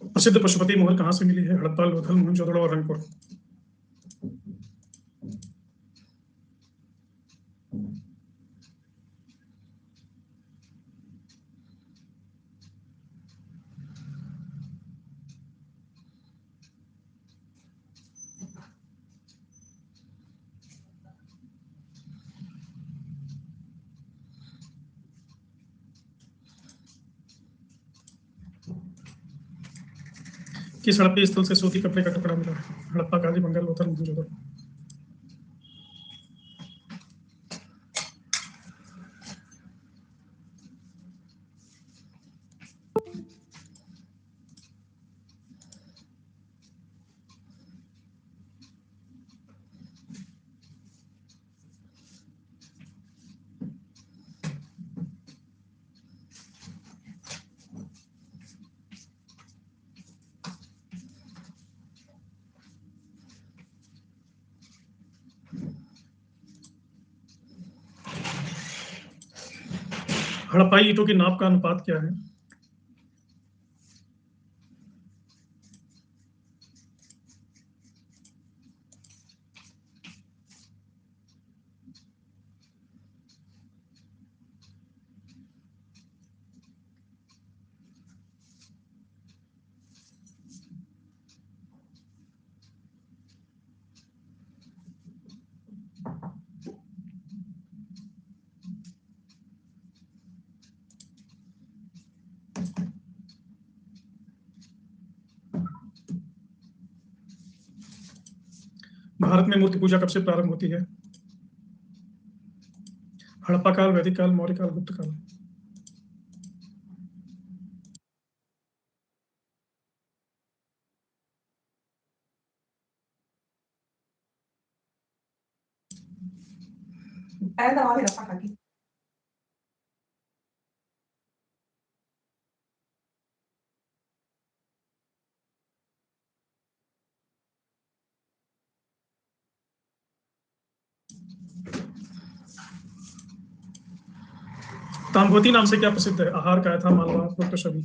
प्रसिद्ध पशुपति मोहर कहाँ से मिली है? हड़प्पा, लोथल, मोहनजोदड़ो और रंगपुर। किस हड़प्पी स्थल से सूती कपड़े का टुकड़ा मिला है? हड़प्पा, कालीबंगा, लोथल, मोहनजोदड़ो। हड़प्पाई ईंटों की नाप का अनुपात क्या है? भारत में मूर्ति पूजा कब से प्रारंभ होती है? हड़प्पा काल, वैदिक काल, मौर्य काल, गुप्त काल। ताम्बोती नाम से क्या प्रसिद्ध है? आहार, कायथा, मालवा, पुत्रशबी।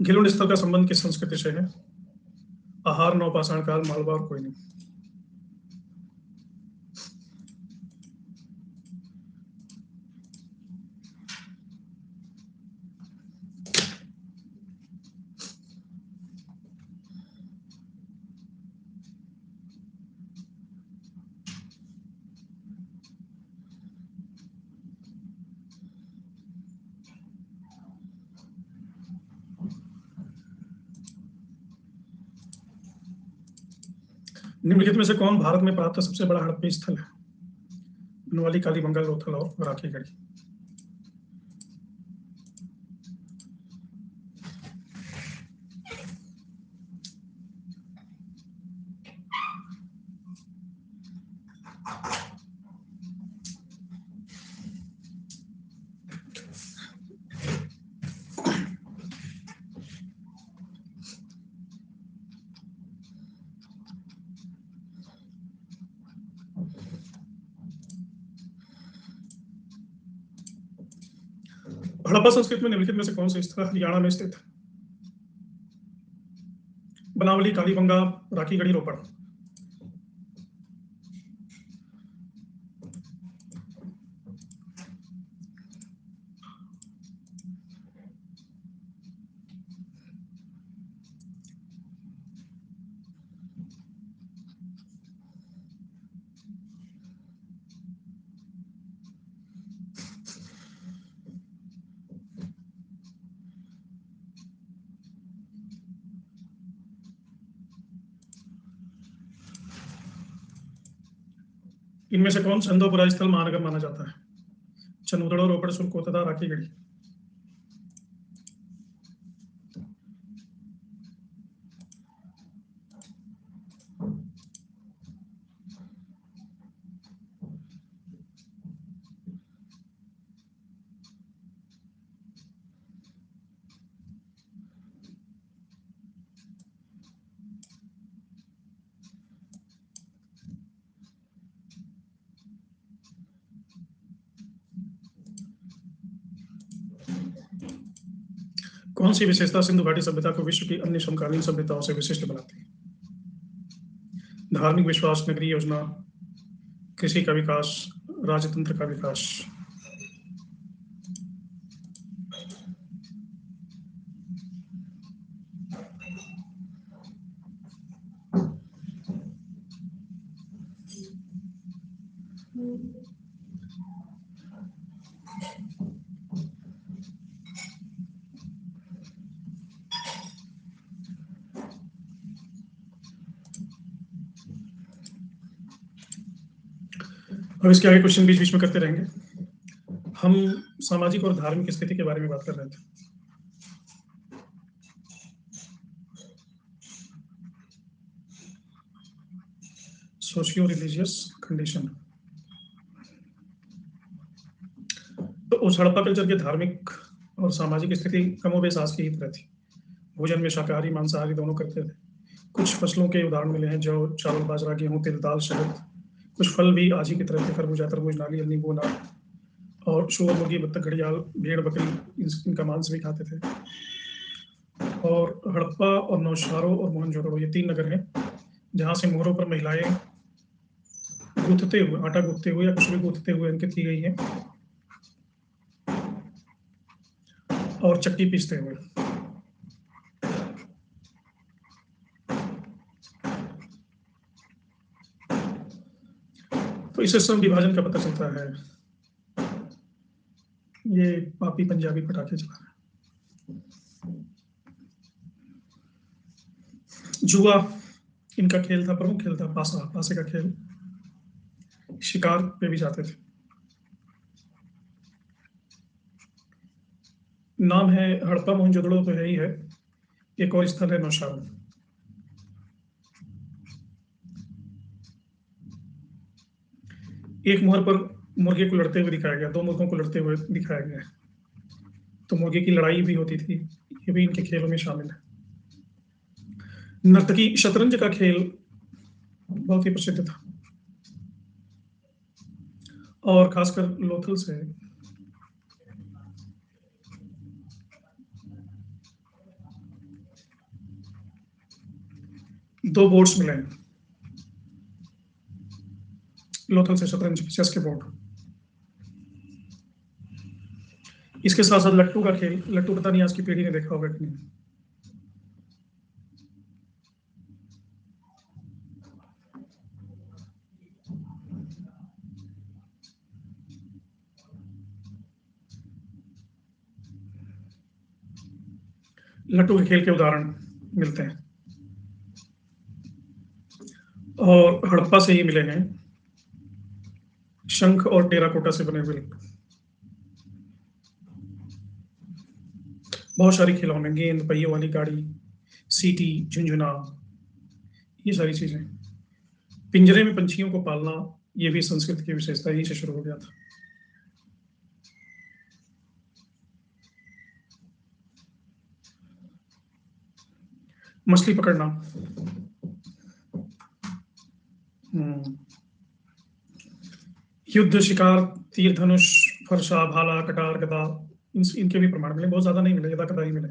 घिलुंड स्थल का संबंध किस संस्कृति से है? आहार, नवपाषाण काल, मालवा और कोई नहीं। निम्नलिखित में से कौन भारत में प्राप्त सबसे बड़ा हड़प्पी स्थल है? बनवाली, कालीबंगा, लोथल और राखीगढ़ी। हड़प्पा संस्कृति में निम्नलिखित में से कौन सा स्थल हरियाणा में स्थित है? बनावली, कालीबंगा, राखीगढ़ी, रोपड़। इनमें से कौन चंदोपुरा स्थल महानगर माना जाता है? चंदोदड़ो, रोपड़, सुरकोतदा, राखीगढ़ी। कौन सी विशेषता सिंधु घाटी सभ्यता को विश्व की अन्य समकालीन सभ्यताओं से विशिष्ट बनाती है? धार्मिक विश्वास, नगरीय योजना, कृषि का विकास, राजतंत्र का विकास। अब इसके आगे क्वेश्चन बीच बीच में करते रहेंगे। हम सामाजिक और धार्मिक स्थिति के बारे में बात कर रहे थे। Socio religious condition. तो उस हड़प्पा कल्चर के धार्मिक और सामाजिक स्थिति कमोबेश आज की ही तरह थी। भोजन में शाकाहारी मांसाहारी दोनों करते थे। कुछ फसलों के उदाहरण मिले हैं, जौ, चावल, बाजरा, गेहूं, तिल, दाल, शहद। कुछ फल भी आज ही की तरह थे, खरबूजा, तरबूज, नारियल, नींबू, अनार। और शुअर, मुर्गी, बत्तख, घड़ियाल, भेड़, बकरी, इनका मांस भी खाते थे। और हड़प्पा और नौशारो और मोहनजोदड़ो ये 3 नगर हैं जहां से मोहरों पर महिलाएं गूंथते हुए, आटा गूंथते हुए या कुछ भी गूंथते हुए अंकित की गई हैं, और चक्की पीसते हुए। तो इससे श्रम विभाजन का पता चलता है। ये पापी पंजाबी पटाखे चला रहे हैं। जुआ इनका खेल था, प्रमुख खेल था। पासे का खेल। शिकार पे भी जाते थे। नाम है हड़प्पा, मोहनजोदड़ो तो है ही है। एक और स्थल है नौशारो। एक मोहर पर मुर्गे को लड़ते हुए दिखाया गया, 2 मुर्गों को लड़ते हुए दिखाया गया। तो मुर्गे की लड़ाई भी होती थी, ये भी इनके खेलों में शामिल है। नर्तकी शतरंज का खेल बहुत ही प्रसिद्ध था, और खासकर लोथल से। दो बोर्ड्स मिले हैं लोथल से, शतरंज चेस के बोर्ड। इसके साथ साथ लट्टू का खेल। लट्टू पता नहीं आज की पीढ़ी ने देखा होगा कि नहीं। लट्टू के खेल के उदाहरण मिलते हैं, और हड़प्पा से ही मिले हैं शंख और टेराकोटा से बने हुए। बहुत सारी खिलौने, गेंद, पहियों वाली गाड़ी, सीटी, झुंझुना, ये सारी चीजें। पिंजरे में पंछियों को पालना, ये भी संस्कृत की विशेषता ही से शुरू हो गया था। मछली पकड़ना, युद्ध, शिकार, तीर, धनुष, फरसा, भाला, कटार, गदा, इनके भी प्रमाण मिले। बहुत ज्यादा नहीं मिले, गदा ही मिले।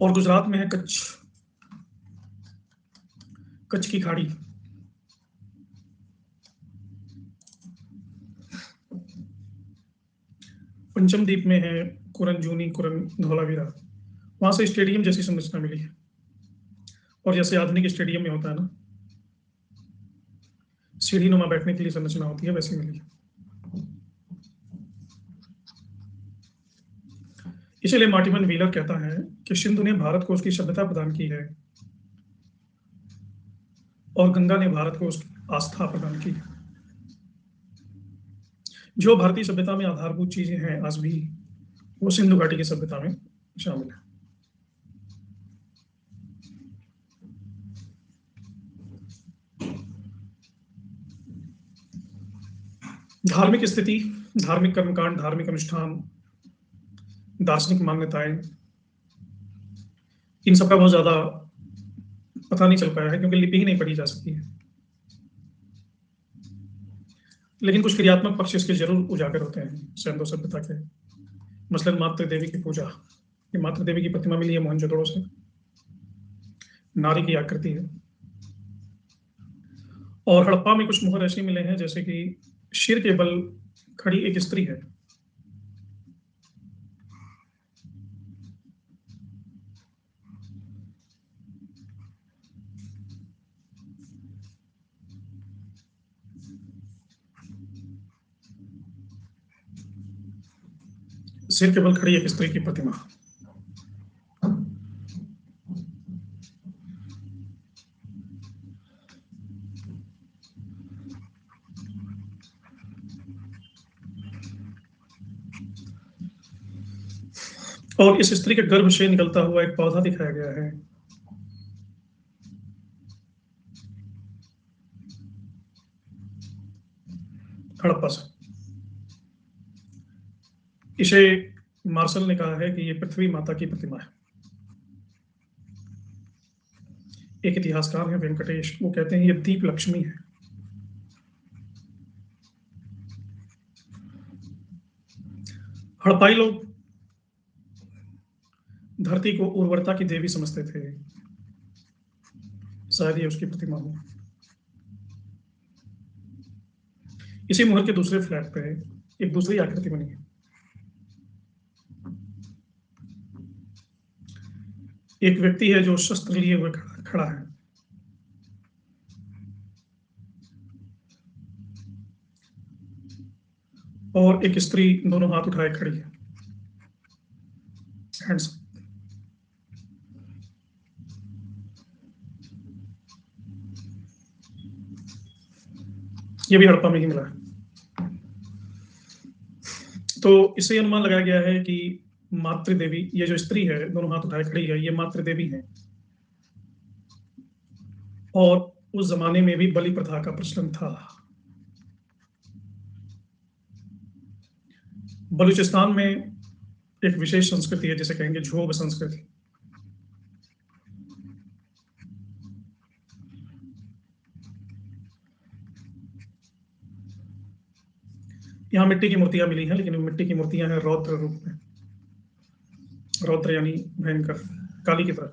और गुजरात में है कच्छ, कच्छ की खाड़ी। पंचम द्वीप में है कुरन जूनी, कुरन धौलावीरा। वहां से स्टेडियम जैसी संरचना मिली है, और जैसे आधुनिक स्टेडियम में होता है ना, सीढ़ी नुमा बैठने के लिए संरचना होती है, वैसी मिली है। इसलिए मार्टिन व्हीलर कहता है कि सिंधु ने भारत को उसकी सभ्यता प्रदान की है, और गंगा ने भारत को उसकी आस्था प्रदान की है। जो भारतीय सभ्यता में आधारभूत चीजें हैं आज भी, वो सिंधु घाटी की सभ्यता में शामिल है। धार्मिक स्थिति, धार्मिक कर्मकांड, धार्मिक अनुष्ठान, दार्शनिक मान्यताएं, इन सबका बहुत ज्यादा पता नहीं चल पाया है, क्योंकि लिपि ही नहीं पढ़ी जा सकती है। लेकिन कुछ क्रियात्मक पक्ष इसके जरूर उजागर होते हैं सैंधो सभ्यता के। मसलन मातृ देवी की पूजा, ये मातृ देवी की प्रतिमा मिली है मोहनजोदड़ो से, नारी की आकृति है। और हड़प्पा में कुछ मोहर ऐसे मिले हैं जैसे कि सिर के बल खड़ी एक स्त्री है। सिर के बल खड़ी एक स्त्री की प्रतिमा। और इस स्त्री के गर्भ से निकलता हुआ एक पौधा दिखाया गया है। हड़प्पा से। इसे मार्शल ने कहा है कि ये पृथ्वी माता की प्रतिमा है। एक इतिहासकार है वेंकटेश, वो कहते हैं ये दीप लक्ष्मी है। हड़प्पाई लोग धरती को उर्वरता की देवी समझते थे, शायद ये उसकी प्रतिमा हो। इसी मुहर के दूसरे फ्लैट पे एक दूसरी आकृति बनी है। एक व्यक्ति है जो शस्त्र लिए हुए खड़ा है। और एक स्त्री दोनों हाथ उठाए खड़ी है, हैंड्स। ये भी हड़प्पा में ही मिला है। तो इससे अनुमान लगाया गया है कि मातृ देवी, ये जो स्त्री है दोनों हाथ उठाए खड़ी है, ये मातृ देवी है। और उस जमाने में भी बलि प्रथा का प्रचलन था। बलूचिस्तान में एक विशेष संस्कृति है जिसे कहेंगे झोब संस्कृति। यहाँ मिट्टी की मूर्तियां मिली हैं, लेकिन मिट्टी की मूर्तियां हैं रौद्र रूप में। रौद्र यानी भयंकर, काली की तरह।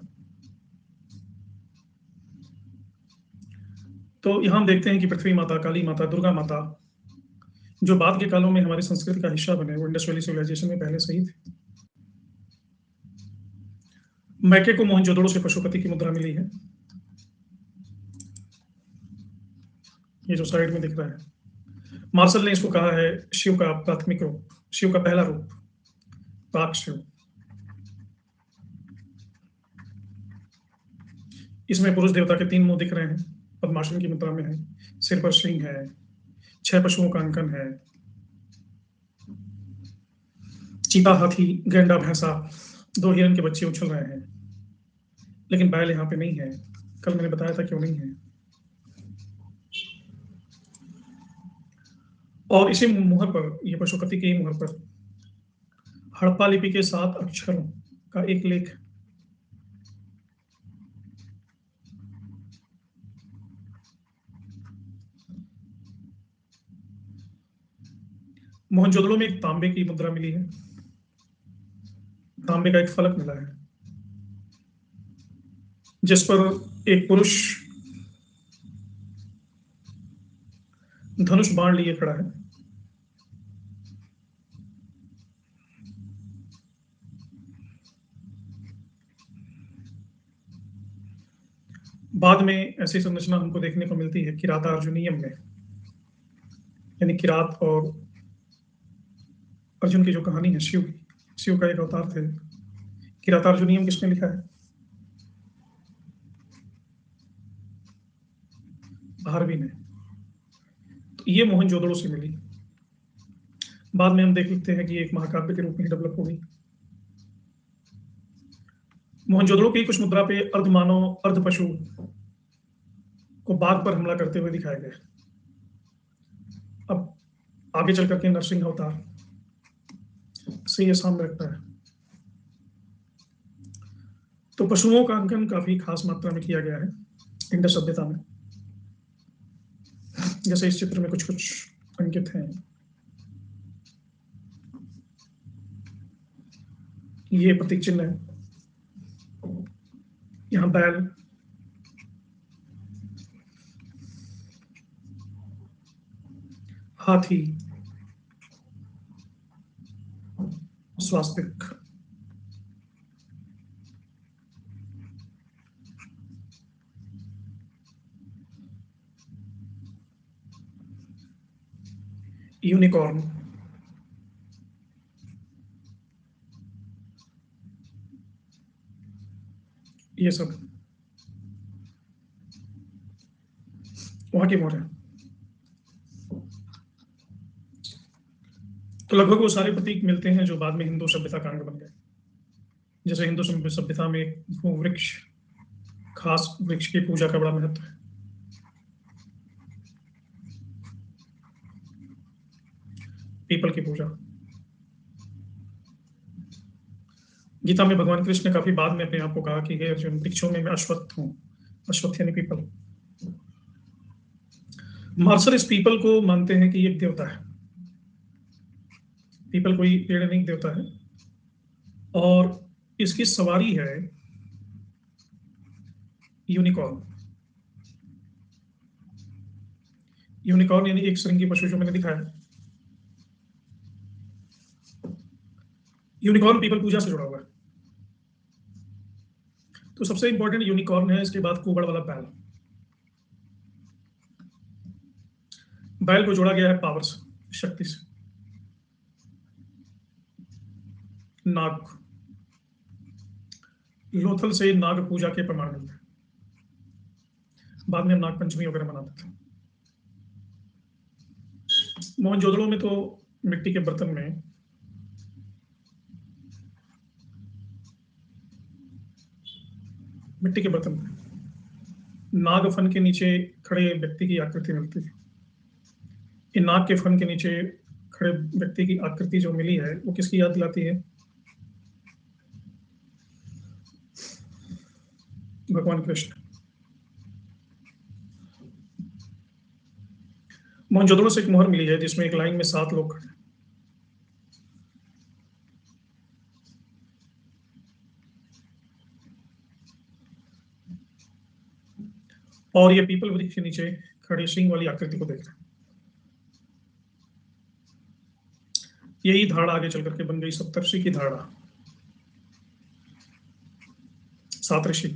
तो यहाँ हम देखते हैं कि पृथ्वी माता, काली माता, दुर्गा माता, जो बाद के कालों में हमारी संस्कृति का हिस्सा बने, वो इंडस वैली सिविलाइजेशन में पहले से ही थे। मैके को मोहनजोदड़ो से पशुपति की मुद्रा मिली है, ये जो साइड में दिख रहा है। मार्शल ने इसको कहा है शिव का प्राथमिक रूप, शिव का पहला रूप, पाक शिव। इसमें पुरुष देवता के 3 मुंह दिख रहे हैं, पद्मासन की मुद्रा में है, सिर पर सिंह है, 6 पशुओं का अंकन है, चीता, हाथी, गैंडा, भैंसा, 2 हिरन के बच्चे उछल रहे हैं। लेकिन बैल यहाँ पे नहीं है, कल मैंने बताया था क्यों नहीं है। और इसी मुहर पर, ये पशुपति के मुहर पर हड़प्पा लिपि के 7 अक्षरों का एक लेख। मोहनजोदड़ो में एक तांबे की मुद्रा मिली है, तांबे का एक फलक मिला है जिस पर एक पुरुष धनुष बाण लिए खड़ा है। बाद में ऐसी संरचना हमको देखने को मिलती है किरात अर्जुनियम में, यानी किरात और अर्जुन की जो कहानी है शिव की, शिव का एक अवतार थे। किरात अर्जुनियम किसने लिखा है? भारवी ने। तो ये मोहनजोदड़ो से मिली, बाद में हम देख लेते हैं कि एक महाकाव्य के रूप में डेवलप हो गई। मोहनजोदड़ो की कुछ मुद्रा पे अर्धमानव अर्ध पशु को बाघ पर हमला करते हुए दिखाया गया। अब आगे चल करके नरसिंह अवतार से ये सामने रखता है। तो पशुओं का अंकन काफी खास मात्रा में किया गया है इंडस सभ्यता में, जैसे इस चित्र में कुछ कुछ अंकित हैं। ये प्रतीक चिन्ह है। यहाँ बैल, हाथी, स्वास्तिक। यूनिकॉर्न, ये सब वहां के मोर है। तो लगभग वो सारे प्रतीक मिलते हैं जो बाद में हिंदू सभ्यता का अंग बन गए। जैसे हिंदू सभ्यता में वो वृक्ष, खास वृक्ष की पूजा का बड़ा महत्व है। पीपल की पूजा। गीता में भगवान कृष्ण ने काफी बाद में अपने आप को कहा कि हे अर्जुन, वृक्षों में मैं अश्वत्थ हूँ। अश्वत्थ यानी पीपल। मार्शल इस पीपल को मानते हैं कि ये एक देवता है। पीपल कोई पेड़ नहीं, देवता है। और इसकी सवारी है यूनिकॉर्न। यूनिकॉर्न यानी एक श्रृंगी पशु जो मैंने दिखाया। यूनिकॉर्न पीपल पूजा से जुड़ा हुआ है। तो सबसे इंपॉर्टेंट यूनिकॉर्न है, इसके बाद कुबड़ वाला बैल। बैल को जोड़ा गया है पावर से, शक्ति से। नाग, लोथल से नाग पूजा के प्रमाण मिलते हैं। बाद में हम नाग पंचमी वगैरह मनाते थे। मोहनजोदड़ो में तो मिट्टी के बर्तन में नाग फन के नीचे खड़े व्यक्ति की आकृति मिलती है। इन नाग के फन के नीचे खड़े व्यक्ति की आकृति जो मिली है वो किसकी याद दिलाती है? भगवान कृष्ण। मोहनजोदड़ो से एक मोहर मिली है जिसमें एक लाइन में 7 लोग खड़े हैं। और ये पीपल वृक्ष के नीचे खड़े सिंह वाली आकृति को देख रहे हैं। यही धारणा आगे चल करके बन गई सप्तर्षि की धारणा। 7 ऋषि।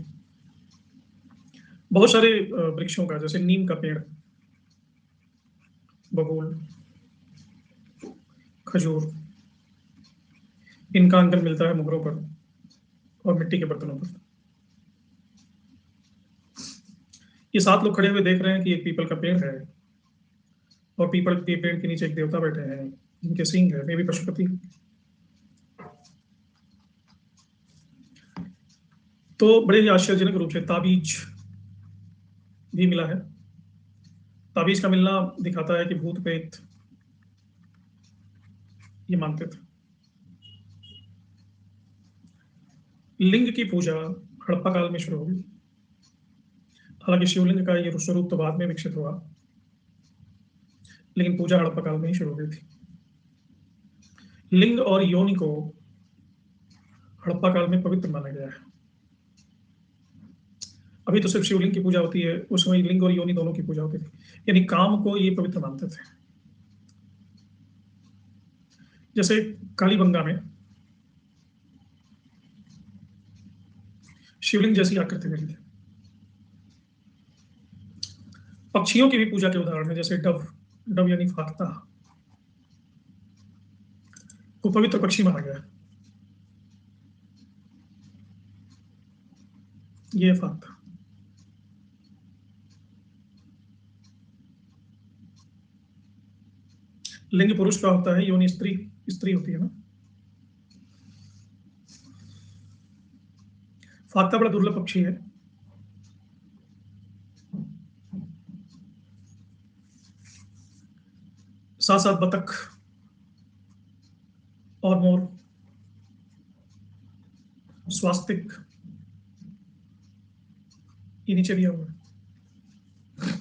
बहुत सारे वृक्षों का, जैसे नीम का पेड़, बबूल, खजूर, इनका अंकन मिलता है मोहरों पर और मिट्टी के बर्तनों पर। ये 7 लोग खड़े हुए देख रहे हैं कि एक पीपल का पेड़ है और पीपल के पेड़ के नीचे एक देवता बैठे हैं जिनके सिंह है, मे भी पशुपति। तो बड़े ही आश्चर्यजनक रूप से ताबीज भी मिला है। ताबीज का मिलना दिखाता है कि भूत प्रेत ये मानते थे। लिंग की पूजा हड़प्पा काल में शुरू हुई। हालांकि शिवलिंग का ये स्वरूप तो बाद में विकसित हुआ, लेकिन पूजा हड़प्पा काल में ही शुरू हुई थी। लिंग और योनि को हड़प्पा काल में पवित्र माना गया है। अभी तो सिर्फ शिवलिंग की पूजा होती है, उस समय लिंग और योनि दोनों की पूजा होती थी। यानी काम को ये पवित्र मानते थे। जैसे कालीबंगा में शिवलिंग जैसी आकृति मिली थी। पक्षियों की भी पूजा के उदाहरण है, जैसे डव। डव यानी फाख्ता को पवित्र पक्षी माना गया है। ये फाख्ता। लिंग पुरुष का होता है, योनि स्त्री स्त्री होती है ना। फाख्ता बड़ा दुर्लभ पक्षी है। साथ साथ बतख और मोर, स्वास्तिक, ये नीचे दिया हुआ है,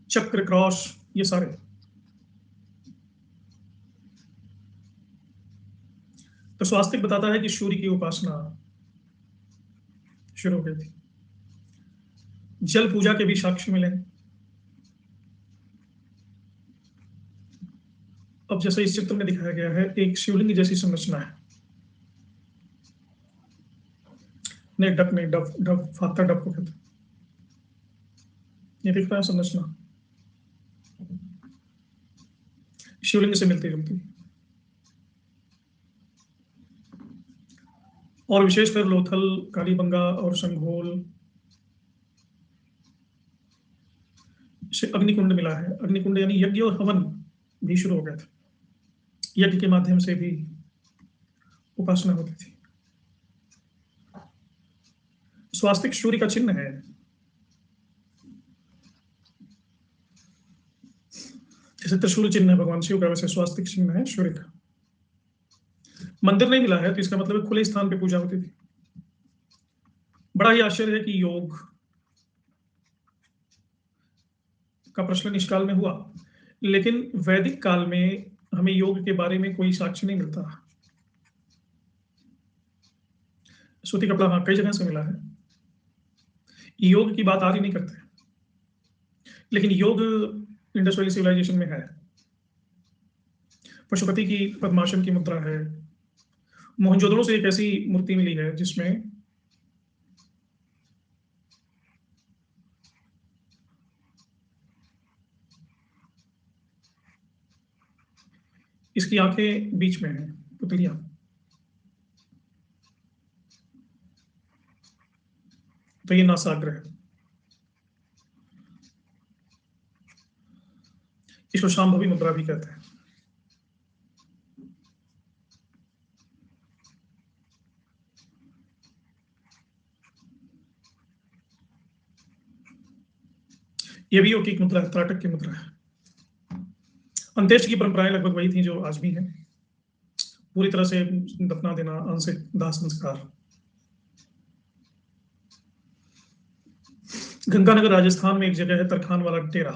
चक्र, क्रॉस, ये सारे। तो स्वास्तिक बताता है कि सूर्य की उपासना शुरू हो गई थी। जल पूजा के भी साक्ष्य मिले। अब जैसे इस चित्र में दिखाया गया है, एक शिवलिंग जैसी संरचना है। नहीं, डक नहीं, डब डब फाता डब को कहते हैं। ये दिख रहा है संरचना, शिवलिंग से मिलती जुलती, और विशेषकर लोथल, कालीबंगा और संघोल से अग्निकुंड मिला है। अग्निकुंड यानी यज्ञ और हवन भी शुरू हो गया था। यज्ञ के माध्यम से भी उपासना होती थी। स्वास्तिक सूर्य का चिन्ह है। जैसे त्रिशूल चिन्ह है भगवान शिव का, वैसे स्वास्तिक चिन्ह है सूर्य का। मंदिर नहीं मिला है, तो इसका मतलब खुले स्थान पे पूजा होती थी। बड़ा ही आश्चर्य है कि योग का प्रचलन इस काल में हुआ, लेकिन वैदिक काल में हमें योग के बारे में कोई साक्ष्य नहीं मिलता। सूती कपड़ा हाँ कई जगह से मिला है। योग की बात आज ही नहीं करते, लेकिन योग इंडस वैली सिविलाइजेशन में है। पशुपति की पद्मासन की मुद्रा है। मोहनजोदड़ो से एक ऐसी मूर्ति मिली है जिसमें इसकी आंखें बीच में हैं, पुतलियां। तो ये नासाग्र है। इसको शांभवी मुद्रा भी कहते हैं। ये भी योगिक मुद्रा है, त्राटक की मुद्रा है। अंत्येष्टि की परंपराएं लगभग वही थी जो आज भी हैं। पूरी तरह से दफना देना, आंशिक दाह संस्कार। गंगानगर राजस्थान में एक जगह है तरखान वाला डेरा।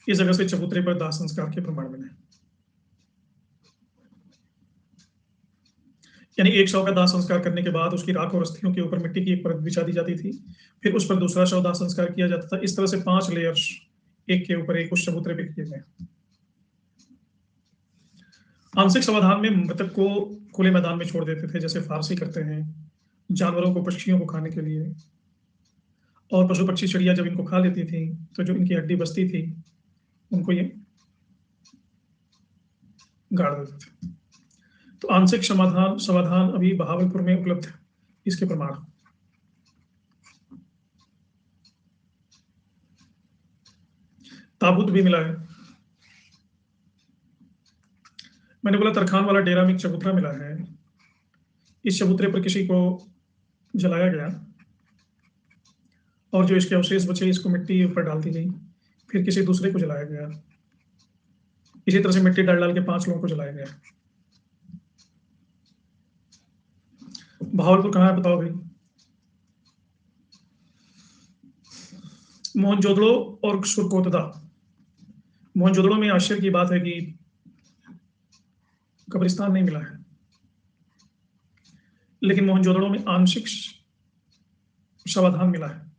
इस जगह से चबूतरे पर दाह संस्कार के प्रमाण मिले। यानी एक शव का दाह संस्कार करने के बाद उसकी राख और अस्थियों के ऊपर मिट्टी की एक परत बिछा दी जाती थी, फिर उस पर दूसरा शव दाह संस्कार किया जाता था। इस तरह से 5 लेयर्स एक के ऊपर एक उस चबूतरे पे किए गए। आंशिक समाधान में मृतक को खुले मैदान में छोड़ देते थे, जैसे फारसी करते हैं, जानवरों को, पक्षियों को खाने के लिए। और पशु पक्षी चिड़िया जब इनको खा लेती थी, तो जो इनकी हड्डी बचती थी उनको ये गाड़ देते थे। तो आंशिक समाधान समाधान अभी बहावलपुर में उपलब्ध है, इसके प्रमाण। ताबूत भी मिला है। मैंने बोला तरखान वाला डेरा में एक चबूतरा मिला है। इस चबूतरे पर किसी को जलाया गया, और जो इसके अवशेष बचे इसको मिट्टी ऊपर डाल दी गई, फिर किसी दूसरे को जलाया गया। इसी तरह से मिट्टी डाल डाल के 5 लोगों को जलाया गया। बहावलपुर कहाँ है बताओ भाई? मोहनजोदड़ो और सुरकोतदा। मोहनजोदड़ो में आश्चर्य की बात है कि कब्रिस्तान नहीं मिला है, लेकिन मोहनजोदड़ो में आंशिक शवाधान मिला है।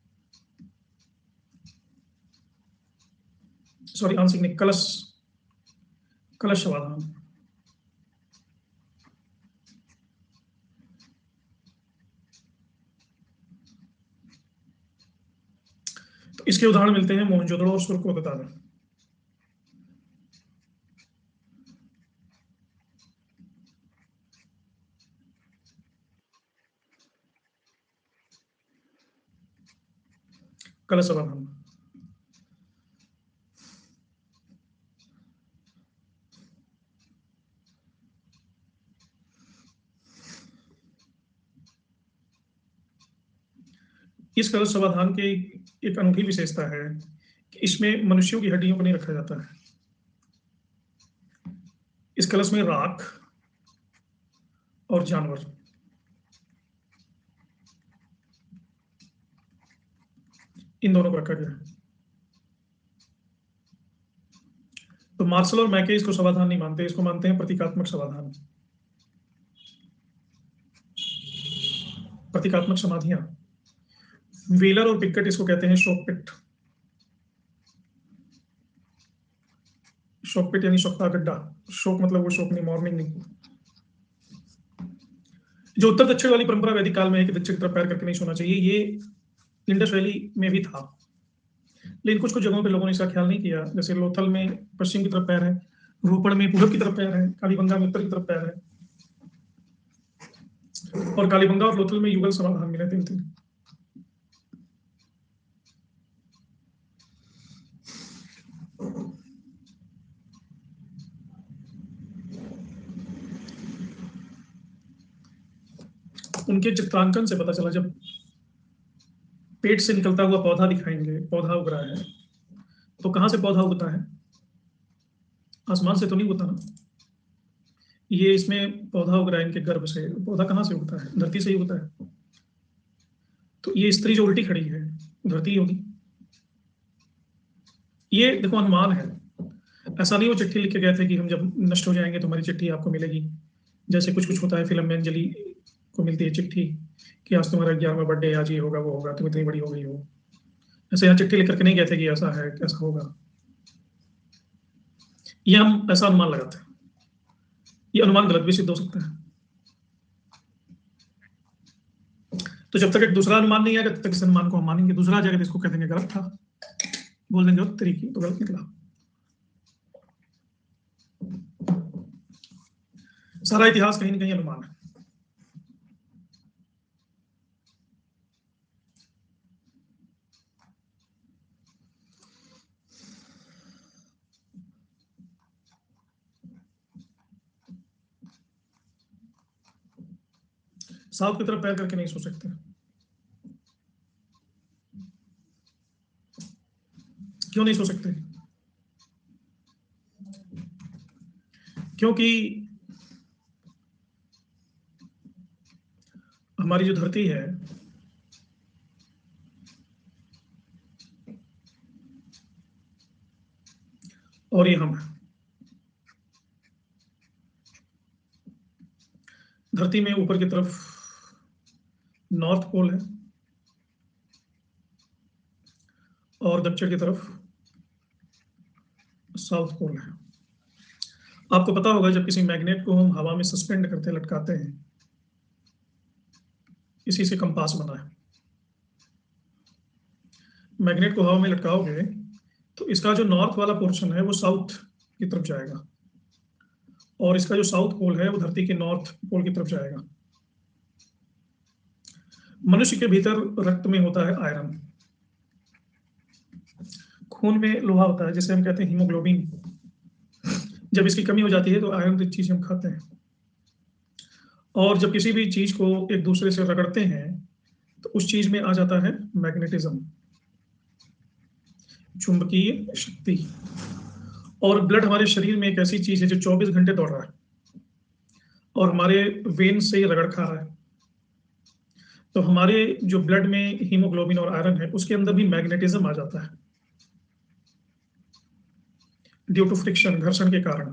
सॉरी, आंशिक नहीं, कलश कलश शवाधान। तो इसके उदाहरण मिलते हैं मोहनजोदड़ो और सुरकोतदा में। कलश शवाधान। इस कलश समाधान की एक अनूठी विशेषता है कि इसमें मनुष्यों की हड्डियों को नहीं रखा जाता है। इस कलश में राख और जानवर, इन दोनों को रखा गया है। तो मार्शल और मैके इसको समाधान नहीं मानते, इसको मानते हैं प्रतीकात्मक समाधान, प्रतीकात्मक समाधियां। व्हीलर और पिकेट इसको कहते हैं शॉक पिट। शॉक पिट यानी शॉक का गड्ढा। शोक मतलब वो शोक नहीं, मॉर्निंग नहीं। जो उत्तर दक्षिण वाली परंपरा वैदिक काल में है कि दक्षिण तरफ पैर करके नहीं सोना चाहिए, ये इंडस वैली में भी था, लेकिन कुछ कुछ जगहों पे लोगों ने इसका ख्याल नहीं किया। जैसे लोथल में पश्चिम की तरफ पैर है, रोपड़ में पूर्व की तरफ पैर है, कालीबंगा में उत्तर की तरफ पैर है, और कालीबंगा और लोथल में युगल समाधान मिले थे। उनके चित्रांकन से पता चला, जब पेट से निकलता हुआ पौधा दिखाएंगे, पौधा उग रहा है, तो कहां से पौधा उगता है? आसमान से तो नहीं उगता ना, ये इसमें पौधा उग रहा है इनके गर्भ से। पौधा कहां से उगता है? धरती से ही उगता है। तो ये स्त्री जो उल्टी खड़ी है, धरती ही होगी। ये देखो अनुमान है, ऐसा नहीं वो चिट्ठी लिख के गए थे कि हम जब नष्ट हो जाएंगे तो हमारी चिट्ठी आपको मिलेगी। जैसे कुछ कुछ होता है फिल्म में, अंजलि को मिलती है चिट्ठी कि आज तुम्हारा 11वां बर्थडे, आज ये होगा वो होगा, तुम इतनी बड़ी हो गई हो। ऐसे यहाँ चिट्ठी लिख करके नहीं गए थे कि ऐसा है, कैसा होगा। ये हम ऐसा अनुमान लगाते हैं, ये अनुमान गलत भी सिद्ध हो सकता है। तो जब तक एक दूसरा अनुमान नहीं आएगा तब तक इस अनुमान को हम मानेंगे। दूसरा आ जाएगा तो इसको कह देंगे गलत था, बोल देंगे तरीके तो गलत निकला। सारा इतिहास कहीं ना कहीं अनुमान है। साउथ की तरफ पैर करके नहीं सो सकते, क्यों नहीं सो सकते? क्योंकि हमारी जो धरती है और ये हम, धरती में ऊपर की तरफ नॉर्थ पोल है और दक्षिण की तरफ साउथ पोल है। आपको पता होगा जब किसी मैग्नेट को हम हवा में सस्पेंड करते हैं, लटकाते हैं, इसी से कंपास बना है। मैग्नेट को हवा में लटकाओगे तो इसका जो नॉर्थ वाला पोर्शन है वो साउथ की तरफ जाएगा, और इसका जो साउथ पोल है वो धरती के नॉर्थ पोल की तरफ जाएगा। मनुष्य के भीतर रक्त में होता है आयरन, खून में लोहा होता है जिसे हम कहते हैं हीमोग्लोबिन। जब इसकी कमी हो जाती है तो आयरन रिच चीज हम खाते हैं, और जब किसी भी चीज को एक दूसरे से रगड़ते हैं तो उस चीज में आ जाता है मैग्नेटिज्म, चुंबकीय शक्ति। और ब्लड हमारे शरीर में एक ऐसी चीज है जो 24 घंटे दौड़ रहा है और हमारे वेन से ही रगड़ खा रहा है। तो हमारे जो ब्लड में हीमोग्लोबिन और आयरन है उसके अंदर भी मैग्नेटिज्म आ जाता है, ड्यू टू फ्रिक्शन, घर्षण के कारण।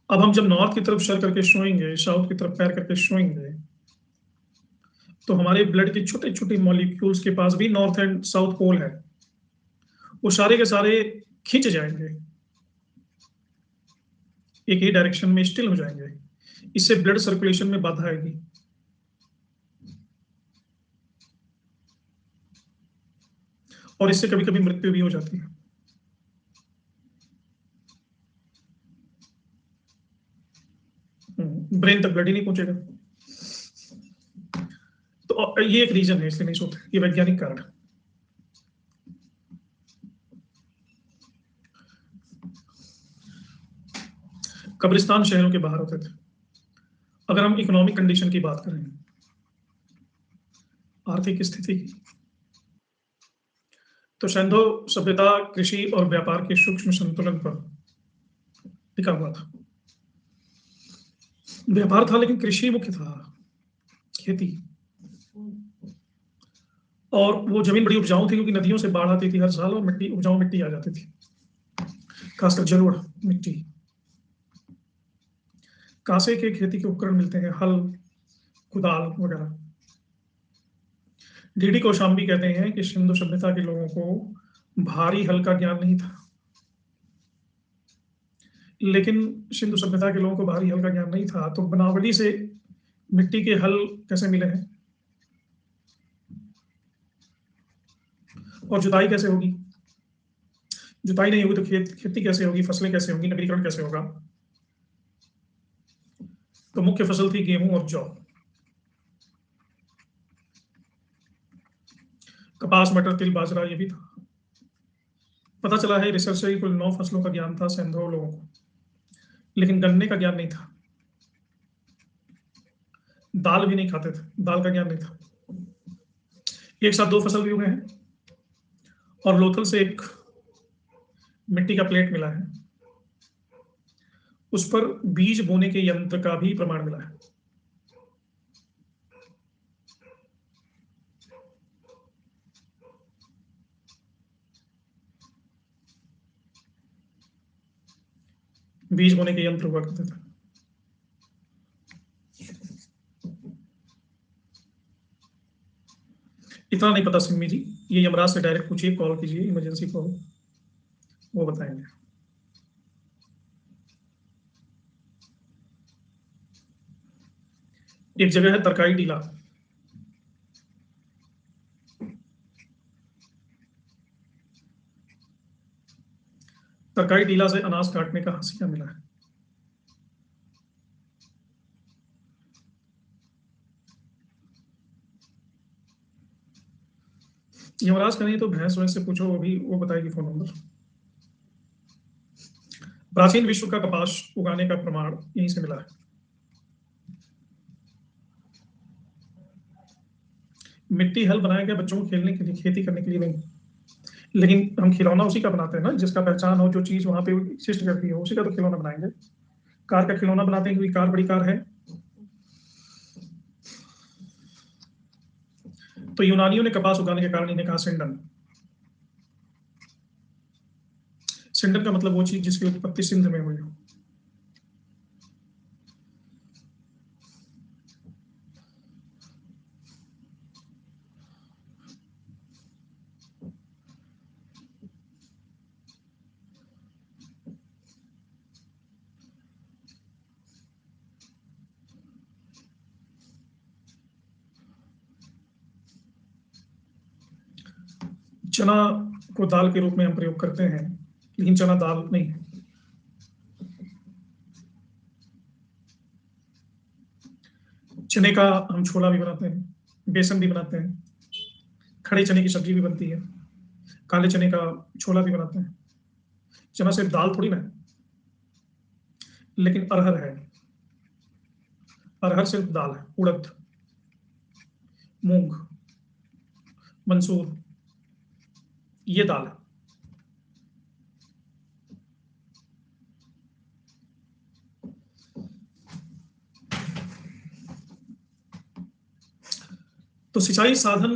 अब हम जब नॉर्थ की तरफ सर करके सोएंगे, साउथ की तरफ पैर करके सोएंगे, तो हमारे ब्लड के छोटे छोटे मॉलिक्यूल्स के पास भी नॉर्थ एंड साउथ पोल है, वो सारे के सारे खींच जाएंगे, एक ही डायरेक्शन में स्टिल हो जाएंगे। इससे ब्लड सर्कुलेशन में बाधा आएगी। और इससे कभी कभी मृत्यु भी हो जाती है। ब्रेन तक ब्लड ही नहीं पहुंचेगा। तो ये एक रीजन है इसलिए नहीं सोते, ये वैज्ञानिक कारण है। कब्रिस्तान शहरों के बाहर होते थे। अगर हम इकोनॉमिक कंडीशन की बात करें, आर्थिक स्थिति की, तो सिंधु सभ्यता कृषि और व्यापार के सूक्ष्म संतुलन पर टिका हुआ था। व्यापार था लेकिन कृषि मुख्य था, खेती। और वो जमीन बड़ी उपजाऊ थी क्योंकि नदियों से बाढ़ आती थी हर साल और मिट्टी उपजाऊ मिट्टी आ जाती थी। खासकर जलोढ़ मिट्टी। कांसे के खेती के उपकरण मिलते हैं, हल, कुदाल वगैरह। डीडी कौशाम्बी कहते हैं कि सिंधु सभ्यता के लोगों को भारी हल का ज्ञान नहीं था। लेकिन सिंधु सभ्यता के लोगों को भारी हल का ज्ञान नहीं था, तो बनावटी से मिट्टी के हल कैसे मिले हैं? और जुताई कैसे होगी? जुताई नहीं होगी तो खेती कैसे होगी? फसलें कैसे होंगी? नगरीकरण कैसे होगा? तो मुख्य फसल थी गेहूं और जौ। कपास, मटर, तिल, बाजरा ये भी था। पता चला है रिसर्च से कुल 9 फसलों का ज्ञान था सिंधु लोगों को, लेकिन गन्ने का ज्ञान नहीं था। दाल भी नहीं खाते थे, दाल का ज्ञान नहीं था। एक साथ 2 फसल भी उगे हैं, और लोथल से एक मिट्टी का प्लेट मिला है, उस पर बीज बोने के यंत्र का भी प्रमाण मिला है। बीज बोने के यंत्र हुआ करते थे। इतना नहीं पता सिम्मी जी, ये यमराज से डायरेक्ट पूछिए, कॉल कीजिए, इमरजेंसी कॉल, वो बताएंगे। एक जगह है तरकाई टीला। तरकाई टीला से अनाज काटने का हंसिया मिला है। यमराज का नहीं तो भैंस वैंस से पूछो, वो बताएगी फोन नंबर। प्राचीन विश्व का कपास उगाने का प्रमाण यहीं से मिला है। मिट्टी हल बनाया गया बच्चों को खेलने के लिए, खेती करने के लिए नहीं। लेकिन हम खिलौना उसी का बनाते हैं ना, जिसका पहचान हो, जो चीज वहां पे एग्जिस्ट करती है, उसी का तो खिलौना बनाएंगे। कार का खिलौना बनाते हैं क्योंकि कार बड़ी कार है। तो यूनानियों ने कपास उगाने के कारण इन्हें कहा सिंडन। सिंडन का मतलब वो चीज जिसकी उत्पत्ति सिंध में हुई हो। चना को दाल के रूप में हम प्रयोग करते हैं, लेकिन चना दाल नहीं है। चने का हम छोला भी बनाते हैं, बेसन भी बनाते हैं, खड़े चने की सब्जी भी बनती है, काले चने का छोला भी बनाते हैं। चना सिर्फ दाल थोड़ी ना है, लेकिन अरहर है। अरहर सिर्फ दाल है, उड़द, मूंग, मंसूर, ये दाल है। तो सिंचाई साधन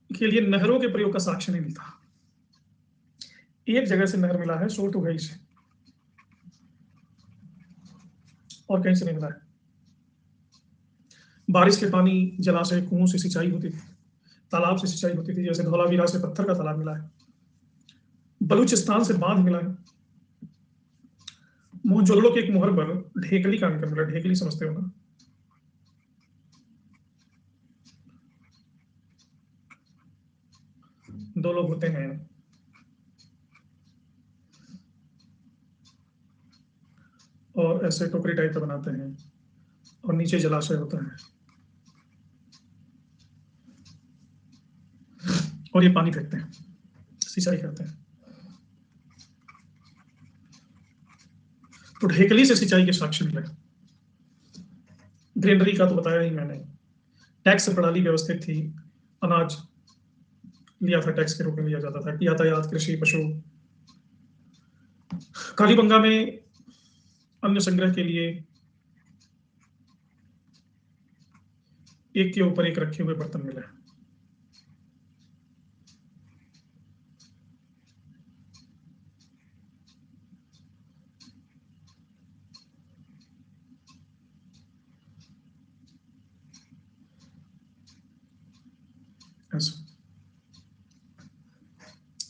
के लिए नहरों के प्रयोग का साक्ष्य नहीं मिलता। एक जगह से नहर मिला है, सोरठुगई से, और कहीं से नहीं मिला है। बारिश के पानी जलाशय, कुओं से सिंचाई होती थी, तालाब से सिंचाई होती थी, जैसे धौलावीरा से पत्थर का तालाब मिला है, बलूचिस्तान से बांध मिला है, मोहनजोदड़ो के एक मोहर पर ढेकली का अंकन मिला। ढेकली समझते हो ना? दो लोग होते हैं और ऐसे टोकरी टाइप का बनाते हैं, और नीचे जलाशय होता है, और ये पानी फेंकते हैं, सिंचाई करते हैं। तो ढेकली से सिंचाई के साक्ष्य मिले। ग्रेनरी का तो बताया ही मैंने। टैक्स प्रणाली व्यवस्थित थी, अनाज लिया था, टैक्स के रूप में लिया जाता था। यातायात, कृषि, पशु। कालीबंगा में अन्न संग्रह के लिए एक के ऊपर एक रखे हुए बर्तन मिले। ऐसा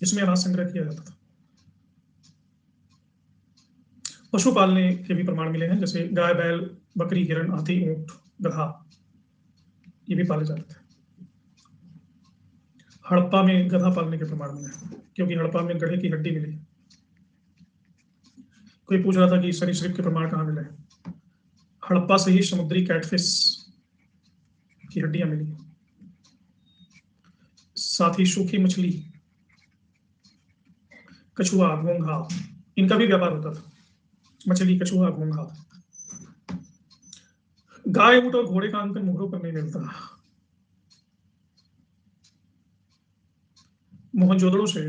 इसमें अनाज संग्रह किया जाता था। पशु पालने के भी प्रमाण मिले हैं, जैसे गाय, बैल, बकरी, हिरण, हाथी, ऊंट, गधा, ये भी पाले जाते थे। हड़प्पा में गधा पालने के प्रमाण मिले हैं, क्योंकि हड़प्पा में गधे की हड्डी मिली। कोई पूछ रहा था कि सरीसृप के प्रमाण कहाँ मिले। हड़प्पा से ही समुद्री कैटफिश की हड्डियां मिली, साथ ही सूखी मछली, कछुआ, घोंघा, इनका भी व्यापार होता था। मछली, कछुआ, घोंघा। गाय, ऊंट और घोड़े का अंकन मोहरों पर नहीं मिलता। मोहनजोदड़ो से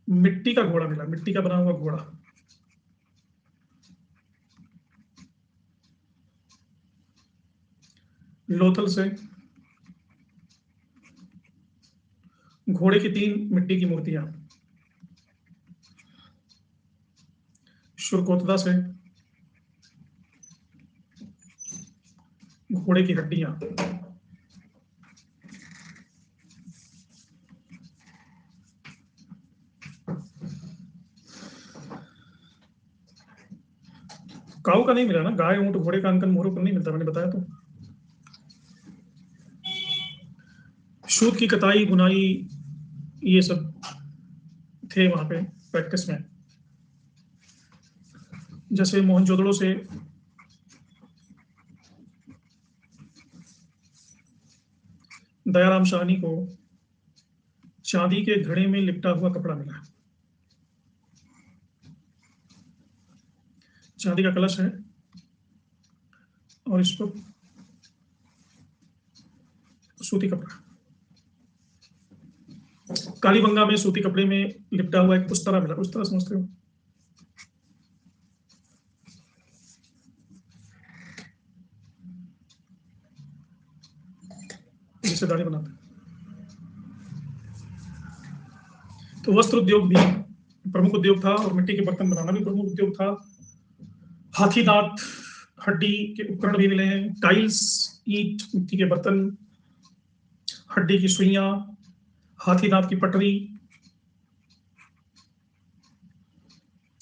मिट्टी का घोड़ा मिला, मिट्टी का बना हुआ घोड़ा। लोथल से घोड़े की 3 मिट्टी की मूर्तियां। शुरकोतला से घोड़े की हड्डियां। काऊ का नहीं मिला ना, गाय, ऊंट, घोड़े का अंकन मोहरों पर नहीं मिलता, मैंने बताया तो। सूत की कताई, बुनाई, ये सब थे वहां पे प्रैक्टिस में। जैसे मोहनजोदड़ो से दयाराम साहनी को चांदी के घड़े में लिपटा हुआ कपड़ा मिला। चांदी का कलश है और इस पर सूती कपड़ा। कालीबंगा में सूती कपड़े में लिपटा हुआ एक उस्तरा मिला। उस्तरा समझते हो? जिससे दाढ़ी बनाते हैं। तो वस्त्र उद्योग भी प्रमुख उद्योग था और मिट्टी के बर्तन बनाना भी प्रमुख उद्योग था। हाथी दांत हड्डी के उपकरण भी मिले हैं। टाइल्स, ईंट, मिट्टी के बर्तन, हड्डी की सुइयां, हाथी दांत की पटरी,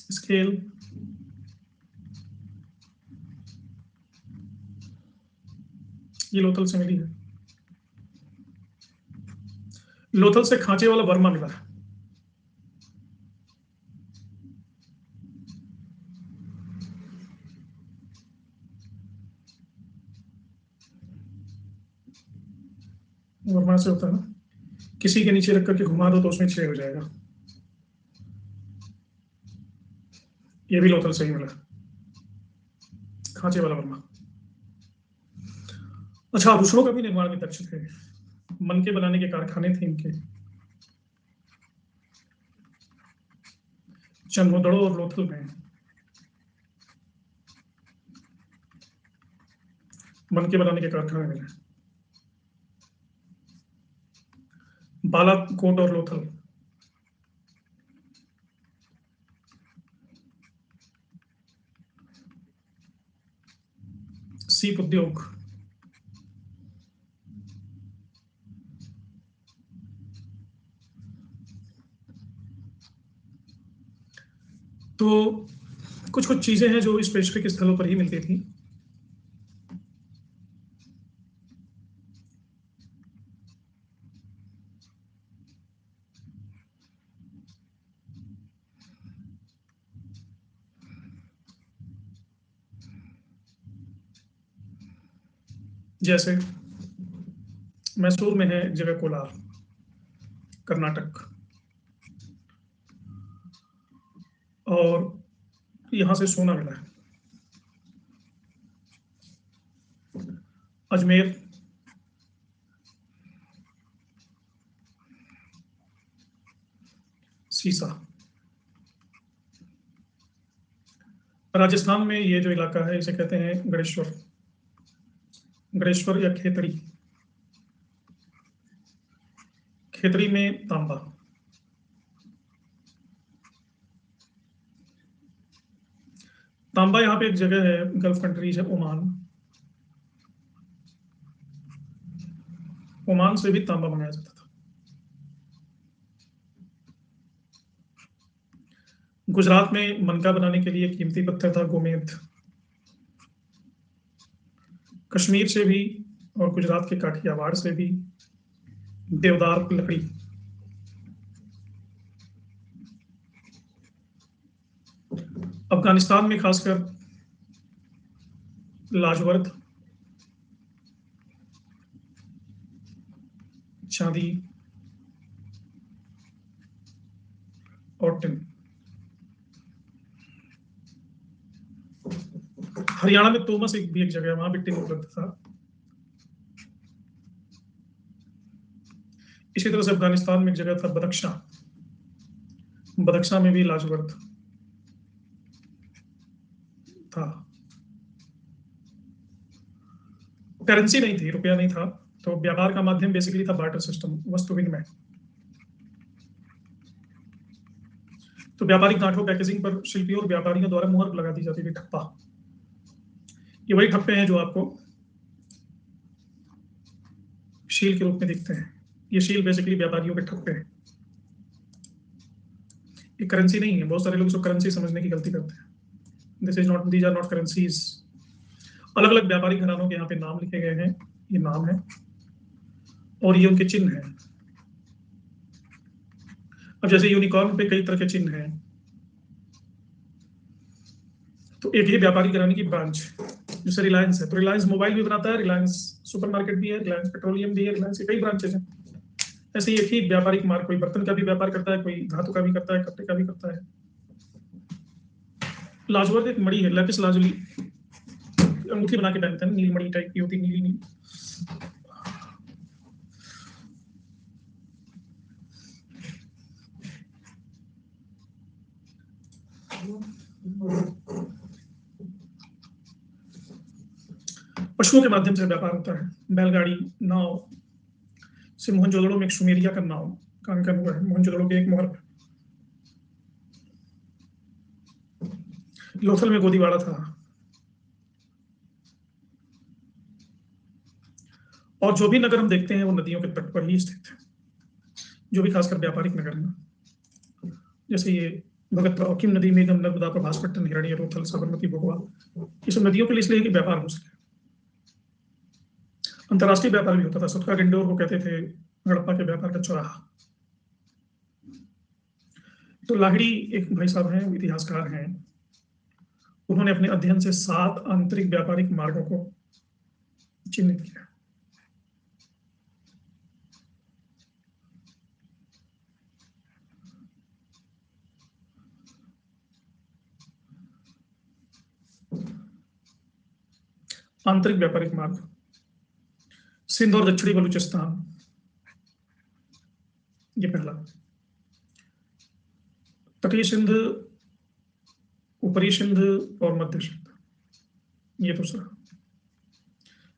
स्केल, ये लोथल से मिली है। लोथल से खांचे वाला वर्मा मिला है। वर्मा से होता है ना, किसी के नीचे रख करके घुमा दो तो उसमें छेद हो जाएगा। ये भी लोथल से ही मिला, खांचे वाला वर्मा। अच्छा, आभूषणों का भी निर्माण में दक्ष थे। मन के बनाने के कारखाने थे इनके। चंदोदड़ो और लोथल में मन के बनाने के कारखाने मिले। बालाकोट और लोथल, सीप उद्योग, तो कुछ कुछ चीजें हैं जो स्पेसिफिक स्थलों पर ही मिलती थी। जैसे मैसूर में है एक जगह कोलार, कर्नाटक, और यहां से सोना मिला है। अजमेर, सीसा। राजस्थान में ये जो इलाका है इसे कहते हैं गणेश्वर, गणेश्वर या खेतड़ी। खेतड़ी में तांबा। तांबा यहाँ पे एक जगह है, गल्फ कंट्रीज है, ओमान। ओमान से भी तांबा बनाया जाता था। गुजरात में मनका बनाने के लिए कीमती पत्थर था गोमेद। कश्मीर से भी और गुजरात के काठियावाड़ से भी देवदार लकड़ी। अफगानिस्तान में खासकर लाजवर्द, चांदी और टिन। हरियाणा में तोमस एक जगह है, वहां भी टिन उपलब्ध था। इसी तरह से अफगानिस्तान में एक जगह था बदख्शां, बदख्शां में भी लाजवर्द था। करेंसी नहीं थी, रुपया नहीं था, तो व्यापार का माध्यम बेसिकली था बार्टर सिस्टम, वस्तु विनिमय। तो व्यापारिक गांठों पैकेजिंग पर शिल्पियों और व्यापारियों द्वारा मुहर लगा दी जाती थी, ठप्पा। ये वही ठप्पे हैं जो आपको शील के रूप में दिखते हैं। ये शील बेसिकली व्यापारियों के ठप्पे हैं, ये करेंसी नहीं है। बहुत सारे लोग इसको करेंसी समझने की गलती करते हैं। This is not, these are not currencies. अलग अलग व्यापारिक घरानों के यहाँ पे नाम लिखे गए हैं, ये नाम है और ये उनके चिन्ह हैं। अब जैसे यूनिकॉर्न पे कई तरह के चिन्ह हैं, तो एक ही व्यापारिक घराने की ब्रांच जैसे रिलायंस है, तो रिलायंस मोबाइल भी बनाता है, रिलायंस सुपरमार्केट भी है, रिलायंस पेट्रोलियम भी है, रिलायंस के कई ब्रांचेज हैं। ऐसे एक ही व्यापारिक मार्ग, कोई बर्तन का भी व्यापार करता है, कोई धातु का भी करता है, कपड़े का भी करता है। लाजवर्द एक मणि है, लैपिस लाजुली, अंगूठी बना के पहनते हैं, नीली मणि टाइप की होती है, नीली नीली। पशुओं के माध्यम से व्यापार होता है, बैलगाड़ी, नाव। से मोहनजोदड़ो में एक सुमेरिया का नाव का अंकन हुआ है, मोहनजोदड़ो के एक मोहर। लोथल में गोदीवाड़ा था। और जो भी नगर हम देखते हैं वो नदियों के तट पर ही स्थित है, जो भी खासकर व्यापारिक नगर है ना, जैसे ये भगत अकीम नदी, मेघम, नर्मदा, प्रभासपट्टन, हिरण्य, रोथल, साबरमती, भोगवा। ये सब नदियों के लिए इसलिए कि व्यापार हो सके। अंतर्राष्ट्रीय व्यापार भी होता था। सतका गंडोर को कहते थे हड़प्पा के व्यापार का चौराहा। तो लाहिड़ी एक भाई साहब हैं, इतिहासकार हैं। उन्होंने अपने अध्ययन से 7 आंतरिक व्यापारिक मार्गों को चिन्हित किया। आंतरिक व्यापारिक मार्ग, सिंध और दक्षिणी बलूचिस्तान, ये पहला। तटीय सिंध, ऊपरी सिंध और मध्य सिंध, ये दूसरा।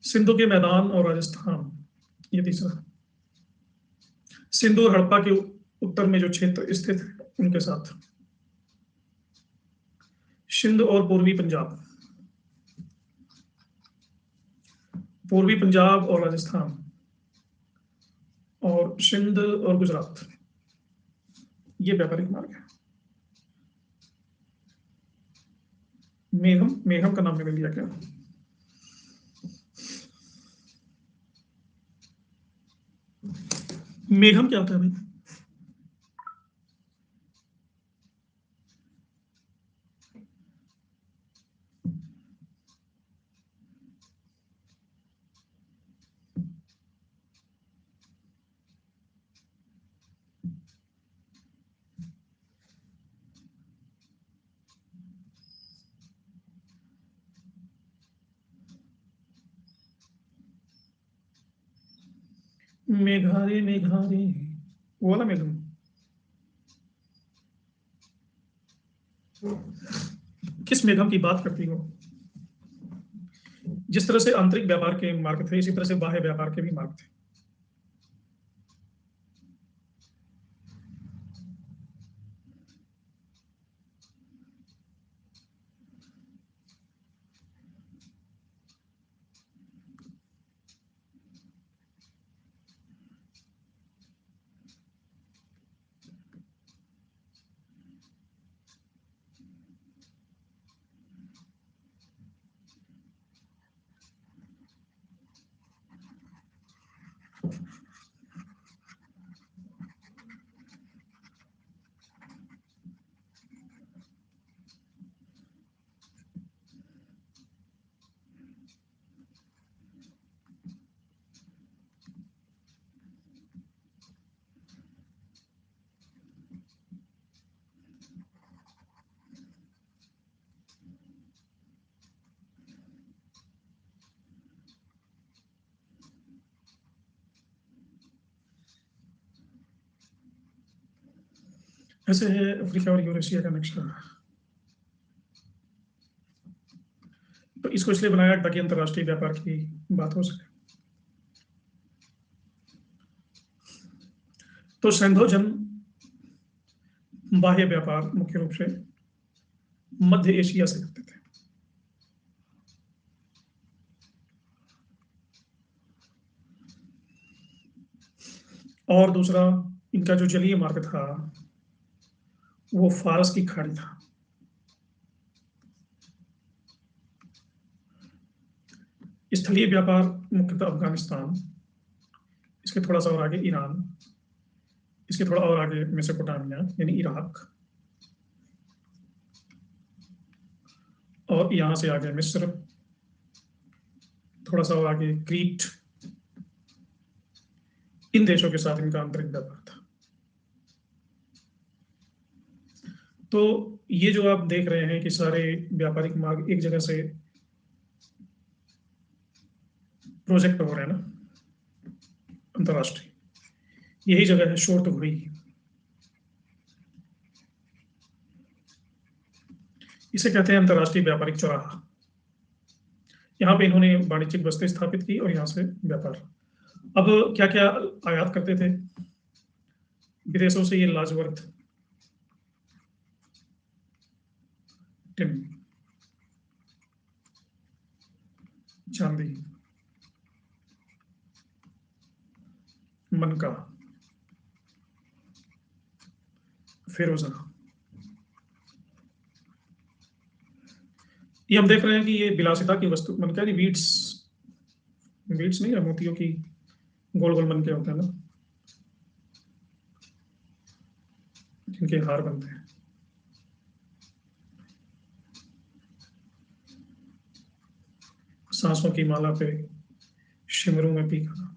सिंधु के मैदान और राजस्थान, ये तीसरा। सिंधु और हड़प्पा के उत्तर में जो क्षेत्र स्थित है उनके साथ। सिंध और पूर्वी पंजाब, पूर्वी पंजाब और राजस्थान, और सिंध और गुजरात, ये व्यापारिक मार्ग है। मेघम, मेघम का नाम मैंने लिया क्या? मेघम क्या होता है भाई? मेघारे मेघारे, वो वाला मेघम। किस मेघम की बात करती हो? जिस तरह से आंतरिक व्यापार के मार्ग थे, इसी तरह से बाह्य व्यापार के भी मार्ग थे। ऐसे है अफ्रीका और यूरेशिया का नक्शा। तो इसको इसलिए बनाया ताकि अंतर्राष्ट्रीय व्यापार की बात हो सके। तो सिंधु जन बाह्य व्यापार मुख्य रूप से मध्य एशिया से करते थे। और दूसरा, इनका जो जलीय मार्ग था वो फारस की खाड़ी था। स्थलीय व्यापार मुख्यतः अफगानिस्तान, इसके थोड़ा सा और आगे ईरान, इसके थोड़ा और आगे मेसोपोटामिया यानी इराक, और यहां से आगे मिस्र, थोड़ा सा और आगे क्रीट। इन देशों के साथ इनका आंतरिक व्यापार था। तो ये जो आप देख रहे हैं कि सारे व्यापारिक मार्ग एक जगह से प्रोजेक्ट हो रहे हैं ना अंतरराष्ट्रीय, यही जगह है शोर तो हुई। इसे कहते हैं अंतरराष्ट्रीय व्यापारिक चौराहा। यहाँ पे इन्होंने वाणिज्यिक बस्तें स्थापित की और यहाँ से व्यापार। अब क्या क्या आयात करते थे विदेशों से? ये लाजवर्थ, टिन, चांदी, मनका, फिरोजा। ये हम देख रहे हैं कि ये विलासिता की वस्तु, मनका नहीं, बीड्स, बीड्स नहीं है, मोतियों की गोल गोल मनके होते हैं ना, जिनके हार बनते हैं। सांसों की माला पे शिमरू में पीका।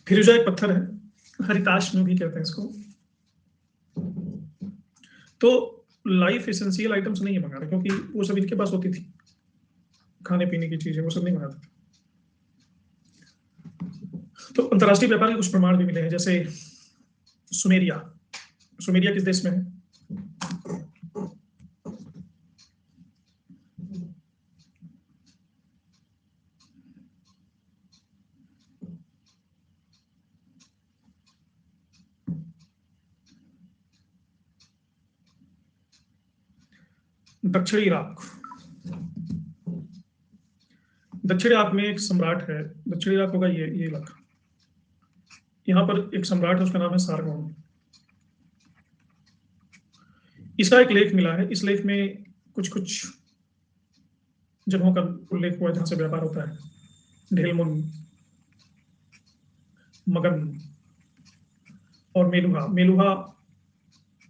फिरोजा एक पत्थर है, हरिताश में भी कहते हैं इसको। तो लाइफ एसेंशियल आइटम्स नहीं है मंगा रहे, क्योंकि वो सब इनके पास होती थी, खाने पीने की चीजें वो सब नहीं मंगाते थे। तो अंतर्राष्ट्रीय व्यापार के कुछ प्रमाण भी मिले हैं, जैसे सुमेरिया। सुमेरिया किस देश में है? दक्षिणी इराक। दक्षिण इराक में एक सम्राट है, दक्षिण इराक होगा ये इलाका। यहाँ पर एक सम्राट है, उसका नाम है सारगोन। इसका एक लेख मिला है। इस लेख में कुछ कुछ जगहों का उल्लेख हुआ जहां से व्यापार होता है। ढेलमुन, मगन और मेलुहा। मेलुहा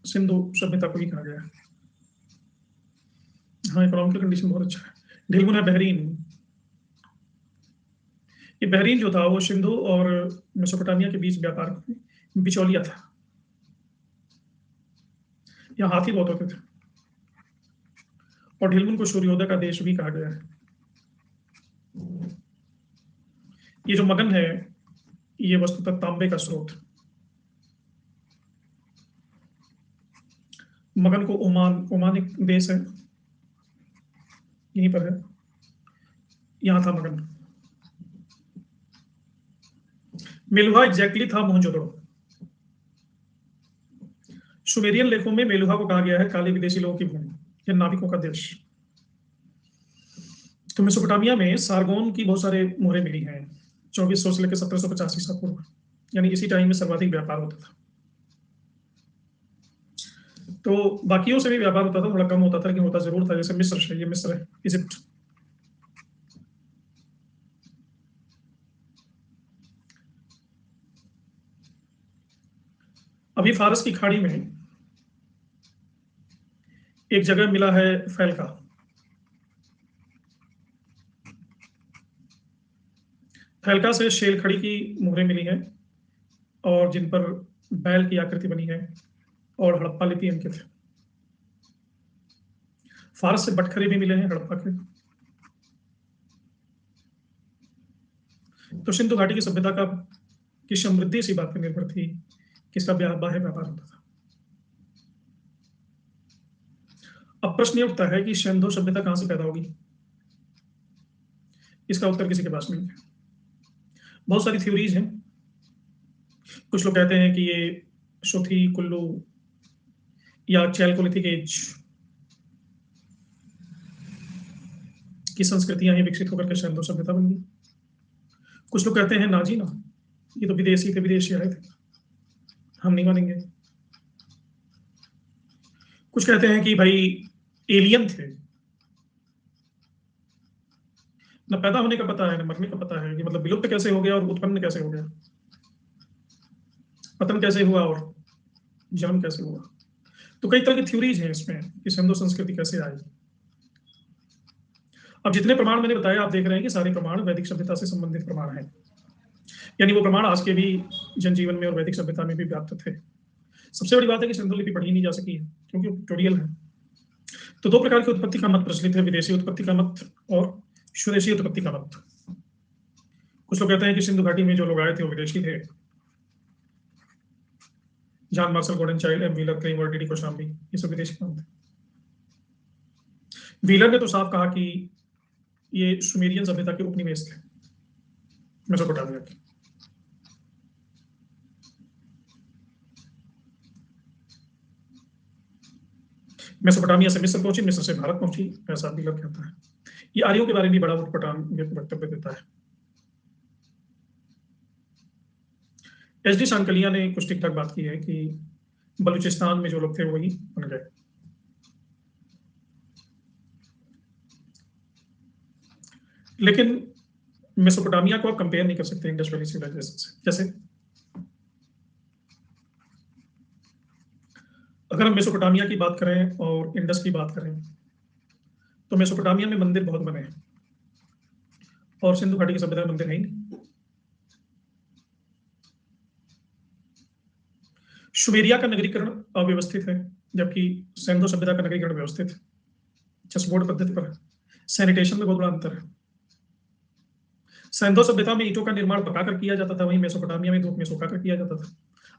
सिंधु सभ्यता को ही कहा गया है। हाँ, इकोनॉमिकल कंडीशन बहुत अच्छा है। ढेलमुन है बहरीन। ये बहरीन जो था वो सिंधु और मेसोपोटामिया के बीच व्यापार बिचौलिया था। यहाँ हाथी बहुत होते थे। और ढेलमुन को सूर्योदय का देश भी कहा गया है। ये जो मगन है ये वस्तुतः तांबे का स्रोत। मगन को ओमान एक देश है, यहीं पर है, यहाँ था मगन। मेलुहा एग्जैक्टली था मोहनजोदड़ो। सुमेरियन लेखों में मेलुहा को कहा गया है काले विदेशी लोगों की भूमि या नाविकों का देश। तो मेसोपोटामिया में सारगोन की बहुत सारे मोहरें मिली हैं 2400 से लेकर 1785 ईसा पूर्व, यानी इसी टाइम में सर्वाधिक व्यापार होता था। तो बाकियों से भी व्यापार होता था, थोड़ा कम होता था लेकिन होता जरूर था। जैसे मिस्र से, ये मिस्र है, इजिप्ट। अभी फारस की खाड़ी में एक जगह मिला है फैलका। फैलका से शेल खड़ी की मोहरें मिली हैं और जिन पर बैल की आकृति बनी है और हड़प्पा लिपि अंकित है। फारस से बटखरे भी मिले हैं हड़प्पा के। तो सिंधु घाटी की सभ्यता का की समृद्धि इसी बात पर निर्भर थी किसका बाह्य व्यापार होता था। अब प्रश्न ये उठता है कि सिंधु सभ्यता कहां से पैदा होगी? इसका उत्तर किसी के पास नहीं है। बहुत सारी थ्योरीज हैं। कुछ लोग कहते हैं कि ये सुथी, कुल्लू या चैलकोलिथिक एज की संस्कृतियां ही विकसित होकर के सिंधु सभ्यता बन गई। कुछ लोग कहते हैं ना जी ना, ये तो विदेशी थे, विदेशी आए थे, हम नहीं मानेंगे। कुछ कहते हैं कि भाई एलियन थे, न पैदा होने का पता है न मरने का पता है, कि मतलब विलुप्त कैसे हो गया और उत्पन्न कैसे हो गया, पतन कैसे हुआ और जन्म कैसे हुआ। तो कई तरह की थ्योरीज हैं इसमें कि सिंधु संस्कृति कैसे आई। अब जितने प्रमाण मैंने बताया, आप देख रहे हैं कि सारे प्रमाण वैदिक सभ्यता से संबंधित प्रमाण हैं, यानी वो प्रमाण आज के भी जनजीवन में और वैदिक सभ्यता में भी व्याप्त थे। सबसे बड़ी बात है कि सिंधु लिपि पढ़ी नहीं जा सकी है क्योंकि ट्यूटोरियल है। तो दो प्रकार की उत्पत्ति का मत प्रचलित है, विदेशी उत्पत्ति का मत और स्वदेशी उत्पत्ति का मत। कुछ लोग कहते हैं कि सिंधु घाटी में जो लोग आए थे वो विदेशी थे। John Marshall, Gordon Childe, M Wheeler, क्रेम और डी कोशाम्बी, ये सब विदेशी नाम थे। व्हीलर ने तो साफ कहा कि ये सुमेरियन सभ्यता के उपनिवेश थे मेसोपोटामिया के। मेसोपोटामिया से मिस्र पहुंची, मिस्र से भारत पहुंची, ऐसा व्हीलर कहता है। ये आर्यों के बारे में बड़ा उटपटांग वक्तव्य देता है। एच डी सांकलिया ने कुछ ठीक ठाक बात की है कि बलूचिस्तान में जो लोग थे वही बन गए। लेकिन मेसोपोटामिया को आप कंपेयर नहीं कर सकते इंडस वैली सिविलाइजेशन से। जैसे अगर हम मेसोपोटामिया की बात करें और इंडस की बात करें तो मेसोपोटामिया में मंदिर बहुत बने हैं और सिंधु घाटी की सभ्यता में मंदिर है ही नहीं। सुमेरिया का नगरीकरण अव्यवस्थित है जबकि सिंधु सभ्यता का नगरीकरण व्यवस्थित है। चसबोर्ड पद्धति पर सैनिटेशन में बहुत बड़ा अंतर है। सिंधु सभ्यता में ईंटों का निर्माण पकाकर किया जाता था, वहीं मेसोपोटामिया में धूप में सुखाकर किया जाता था।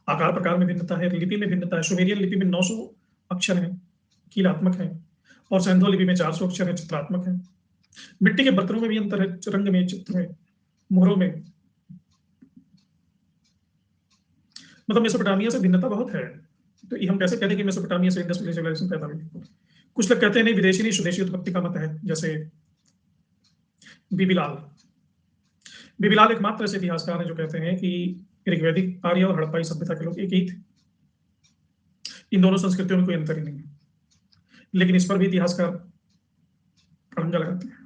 आकार प्रकार में भिन्नता है, लिपि में भिन्नता है। सुमेरियन लिपि में 900 अक्षर हैं, कीलात्मक है, और सिंधु लिपि में 400 अक्षर है, चित्रात्मक है। मिट्टी के बर्तनों में भी अंतर है, रंग में, चित्र में, मोहरों में। मतलब मेसोपोटामिया से भिन्नता बहुत है। तो हम कैसे कहते हैं कि मेसोपोटामिया से इंडस वैली सिविलाइजेशन पैदा हुई? कुछ लोग कहते हैं नहीं, विदेशी नहीं स्वदेशी उत्पत्ति का मत है। जैसे बीबीलाल एकमात्र ऐसे इतिहासकार हैं जो कहते हैं कि ऋग्वैदिक, आर्य और हड़प्पाई सभ्यता के लोग एक ही थे। इन दोनों संस्कृतियों में कोई अंतर ही नहीं है। लेकिन इस पर भी इतिहासकार अड़ंगा लगाते हैं।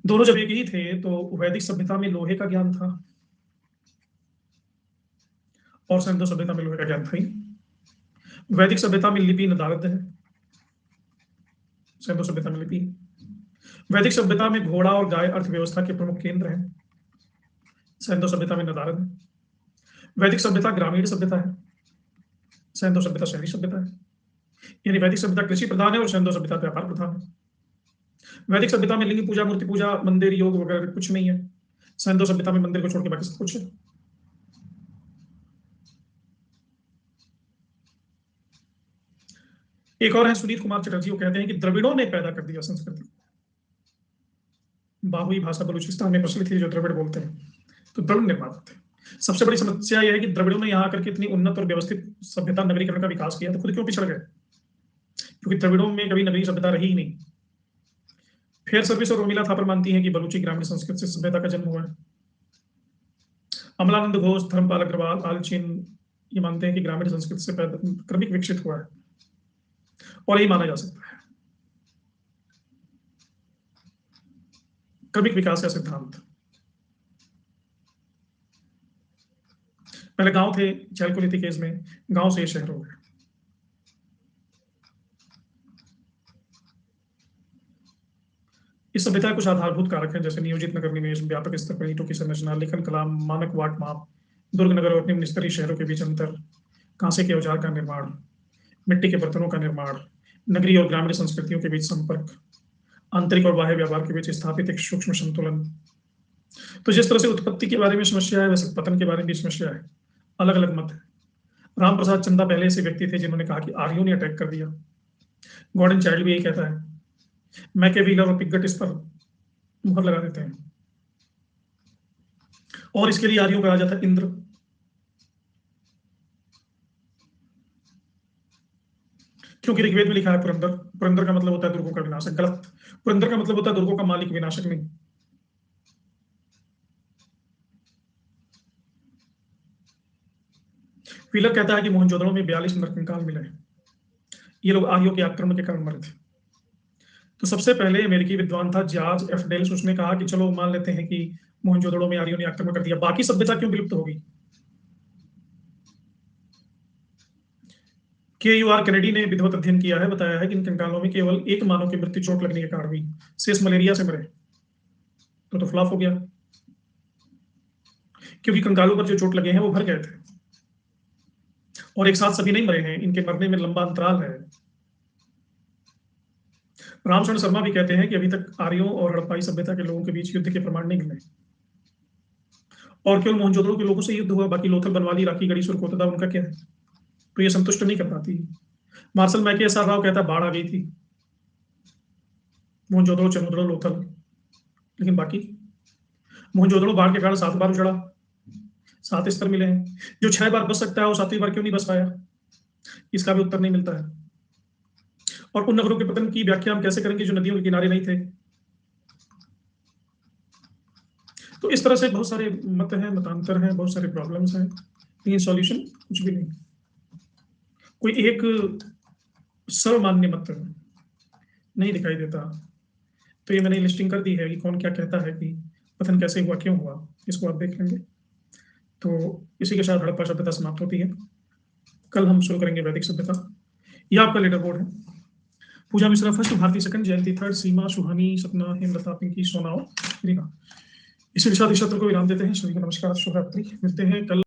दोनों जब एक ही थे तो वैदिक सभ्यता में लोहे का ज्ञान था और सिंधु सभ्यता में लोहे का ज्ञान था ही। वैदिक सभ्यता में लिपि नदारद है, सिंधु सभ्यता में लिपि। वैदिक सभ्यता में घोड़ा और गाय अर्थव्यवस्था के प्रमुख केंद्र हैं, सिंधु सभ्यता में नदारद है। वैदिक सभ्यता ग्रामीण सभ्यता है, सिंधु सभ्यता शहरी सभ्यता है। यानी वैदिक सभ्यता कृषि प्रधान है और सिंधु सभ्यता व्यापार प्रधान है। वैदिक सभ्यता में लिंग पूजा, मूर्ति पूजा, मंदिर, योग वगैरह कुछ नहीं है। सिंधु सभ्यता में मंदिर को छोड़ के बाकी सब कुछ है। एक और है सुनील कुमार चटर्जी, वो कहते हैं कि द्रविड़ों ने पैदा कर दिया संस्कृति। बाहुई भाषा बलूचिस्तान में प्रचलित थी, जो द्रविड़ बोलते हैं, तो द्रविड़ निर्माण थे। सबसे बड़ी समस्या यह है कि द्रविड़ों ने यहाँ आकर के इतनी उन्नत और व्यवस्थित सभ्यता, नगरीकरण का विकास किया, तो खुद क्यों पिछड़ गए? क्योंकि द्रविड़ों में कभी नगरीय सभ्यता रही ही नहीं। फेयर सर्विस और उर्मिला थापर मानती हैं कि बलूची ग्रामीण संस्कृति से सभ्यता का जन्म हुआ है। अमलानंद घोष, धर्मपाल अग्रवाल, आलचीन ये मानते हैं कि ग्रामीण संस्कृति से क्रमिक विकसित हुआ है और यही माना जा सकता है क्रमिक विकास का सिद्धांत। पहले गांव थे, चैलकोलिथिक एज में गांव से शहर हो गए। इस सभ्यता कुछ आधारभूत कारक हैं, जैसे नियोजित नगर निवेश, व्यापक स्तर पर ईंटों की संरचना, लेखन कला, मानक वाट माप, दुर्ग नगर और निम्न स्तरीय शहरों के बीच अंतर, कांसे के औजार का निर्माण, मिट्टी के बर्तनों का निर्माण, नगरीय और ग्रामीण संस्कृतियों के बीच संपर्क, आंतरिक और बाह्य व्यापार के बीच स्थापित एक सूक्ष्म संतुलन। तो जिस तरह से उत्पत्ति के बारे में समस्या है, वैसे पतन के बारे में भी समस्या है। अलग अलग मत है। राम प्रसाद चंदा पहले ऐसे व्यक्ति थे जिन्होंने कहा कि आर्यों ने अटैक कर दिया। गॉर्डन चाइल्ड भी यही कहता है। मैकेविलर और पिगट इस पर मुहर लगा देते हैं, और इसके लिए आर्यों का राजा था इंद्र। क्योंकि ऋग्वेद में लिखा है पुरंदर। पुरंदर का मतलब होता है दुर्गों का विनाशक। गलत। पुरंदर का मतलब होता है दुर्गों का मालिक, विनाशक नहीं। व्हीलर कहता है कि मोहनजोदड़ो में 42 नरकंकाल मिले हैं। ये लोग आर्यों के आक्रमण के कारण मरे थे। तो सबसे पहले अमेरिकी विद्वान था जॉर्ज एफ डेल्स। उसने कहा कि चलो मान लेते हैं कि मोहनजोदड़ो में आर्यों ने आक्रमण कर दिया, बाकी सभ्यता क्यों विलुप्त होगी। के यू आर कैनेडी ने विधिवत अध्ययन किया है, बताया है कि इन कंकालों में केवल एक मानव की मृत्यु चोट लगने के कारण हुई, शेष मलेरिया से मरे। तो फ्लॉप हो गया, क्योंकि कंकालों पर जो चोट लगे हैं वो भर गए थे, और एक साथ सभी नहीं मरे हैं, इनके मरने में लंबा अंतराल है। रामचरण शर्मा भी कहते हैं कि अभी तक आर्यों और हड़प्पाई सभ्यता के लोगों के बीच युद्ध के प्रमाण नहीं मिले, और केवल मोहनजोदड़ो के लोगों से युद्ध हुआ, बाकी लोथल, बनवाली, राखी, गढ़ीसुर, कोतदा, उनका क्या है। तो ये संतुष्ट नहीं कर पाती। मार्शल मैके एस आर राव कहता है बाढ़ आ गई थी, मोहनजोदड़ो, चंद्रदड़ो, लोथल, लेकिन बाकी मोहनजोदड़ो बाढ़ के कारण 7 बार उजड़ा, 7 स्तर मिले हैं। जो 6 बार बच सकता है वो 7वीं बार क्यों नहीं बच पाया, इसका भी उत्तर नहीं मिलता है। और उन नगरों के पतन की व्याख्या हम कैसे करेंगे जो नदियों के किनारे नहीं थे। तो इस तरह से बहुत सारे मत हैं, मतांतर हैं, बहुत सारे प्रॉब्लम्स हैं, लेकिन सॉल्यूशन कुछ भी नहीं। कोई एक सर्वमान्य मत नहीं दिखाई देता। तो ये मैंने लिस्टिंग कर दी है कि कौन क्या कहता है कि पतन कैसे हुआ, क्यों हुआ, इसको आप देख लेंगे। तो इसी के साथ हड़प्पा सभ्यता समाप्त होती है। कल हम शुरू करेंगे वैदिक सभ्यता। यह आपका लीडर बोर्ड है। पूजा मिश्रा फर्स्ट, भारती सेकंड, जयंती थर्ड, सीमा, सुहानी, सपना, हेमलता, पिंकी, सोनाओ, रीना। इसी के साथ इस सत्र को विराम देते हैं। सभी को नमस्कार, शुभ रात्रि। मिलते हैं कल।